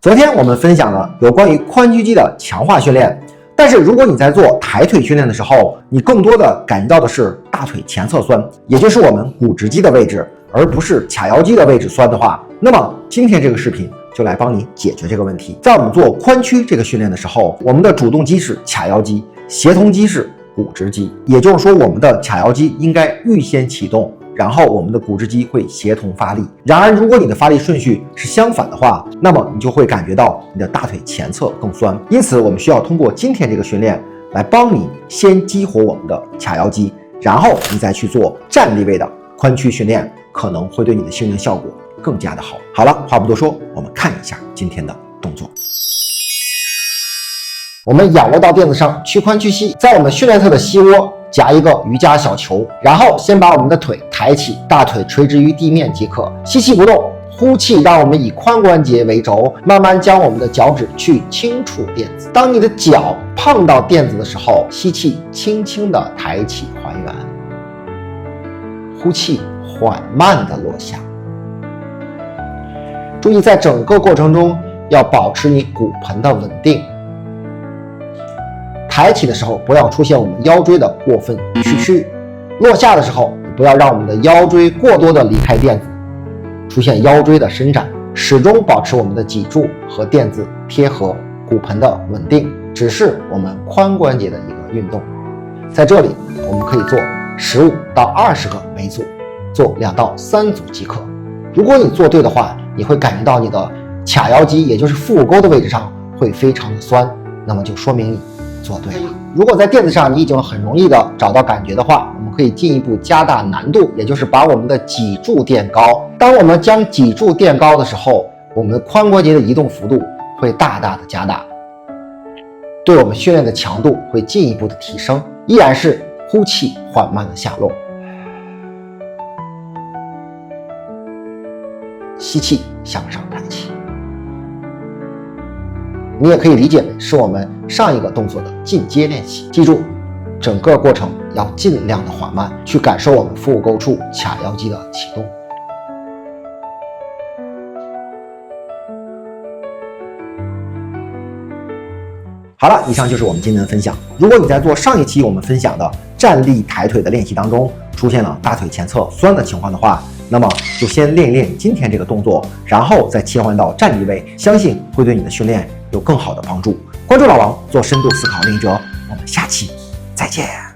昨天我们分享了有关于髋屈肌的强化训练，但是如果你在做抬腿训练的时候，你更多的感觉到的是大腿前侧酸，也就是我们股直肌的位置，而不是髂腰肌的位置酸的话，那么今天这个视频就来帮你解决这个问题。在我们做髋屈这个训练的时候，我们的主动肌是髂腰肌，协同肌是股直肌，也就是说我们的髂腰肌应该预先启动，然后我们的股直肌会协同发力。然而如果你的发力顺序是相反的话，那么你就会感觉到你的大腿前侧更酸。因此我们需要通过今天这个训练来帮你先激活我们的髂腰肌，然后你再去做站立位的髋屈训练，可能会对你的训练效果更加的好。好了，话不多说，我们看一下今天的动作。我们仰卧到垫子上，屈髋屈膝，在我们训练侧的膝窝夹一个瑜伽小球，然后先把我们的腿抬起，大腿垂直于地面即可。吸气不动，呼气，让我们以髋关节为轴，慢慢将我们的脚趾去轻触垫子。当你的脚碰到垫子的时候，吸气，轻轻的抬起还原，呼气，缓慢的落下。注意在整个过程中要保持你骨盆的稳定。抬起的时候不要出现我们腰椎的过分屈曲，落下的时候不要让我们的腰椎过多的离开垫子，出现腰椎的伸展，始终保持我们的脊柱和垫子贴合，骨盆的稳定，只是我们髋关节的一个运动。在这里我们可以做15到20个每组，做2到3组即可。如果你做对的话，你会感觉到你的髂腰肌，也就是腹股沟的位置上会非常的酸，那么就说明你做对了。如果在垫子上你已经很容易的找到感觉的话，我们可以进一步加大难度，也就是把我们的脊柱垫高。当我们将脊柱垫高的时候，我们髋关节的移动幅度会大大的加大，对我们训练的强度会进一步的提升。依然是呼气缓慢的下落，吸气向上抬起。你也可以理解为是我们上一个动作的进阶练习。记住，整个过程要尽量的缓慢，去感受我们腹股沟处髂腰肌的启动。好了，以上就是我们今天的分享。如果你在做上一期我们分享的站立抬腿的练习当中出现了大腿前侧酸的情况的话，那么就先练一练今天这个动作，然后再切换到站立位，相信会对你的训练有更好的帮助。关注老王，做深度思考练习者，我们下期再见。